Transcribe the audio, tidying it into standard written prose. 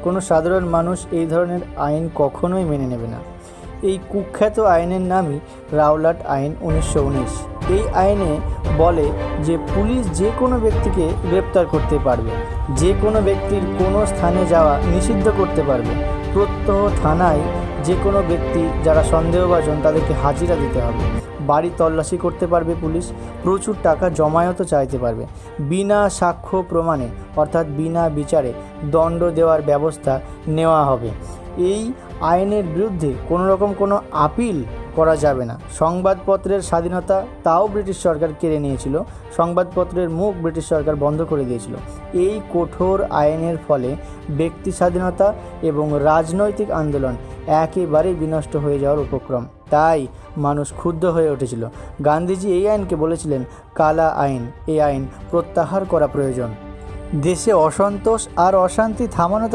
কোনো সাধারণ মানুষ এই ধরনের আইন কখনোই মেনে নেবে না। এই কুখ্যাত আইনের নামই রাওলাট আইন 1919। এই আইনে বলে যে পুলিশ যে কোনো ব্যক্তিকে গ্রেপ্তার করতে পারবে, যে কোনো ব্যক্তির কোনো স্থানে যাওয়া নিষিদ্ধ করতে পারবে। প্রত্যহ থানায় যে কোনো ব্যক্তি যারা সন্দেহভাজন তাদেরকে হাজিরা দিতে হবে। বাড়ি তল্লাশি করতে পারবে পুলিশ, প্রচুর টাকা জমায়েতও চাইতে পারবে। বিনা সাক্ষ্য প্রমাণে অর্থাৎ বিনা বিচারে দণ্ড দেওয়ার ব্যবস্থা নেওয়া হবে। এই আইনের বিরুদ্ধে কোনো রকম কোনো আপিল করা যাবে না। সংবাদপত্রের স্বাধীনতা তাও ব্রিটিশ সরকার কেড়ে নিয়েছিল, সংবাদপত্রের মুখ ব্রিটিশ সরকার বন্ধ করে দিয়েছিল। এই কঠোর আইনের ফলে ব্যক্তি স্বাধীনতা এবং রাজনৈতিক আন্দোলন একেবারেই বিনষ্ট হয়ে যাওয়ার উপক্রম। তাই মানুষ ক্ষুব্ধ হয়ে উঠেছিল। গান্ধীজি এই আইনকে বলেছিলেন কালা আইন। এই আইন প্রত্যাহার করা প্রয়োজন। দেশে অসন্তোষ আর অশান্তি থামানো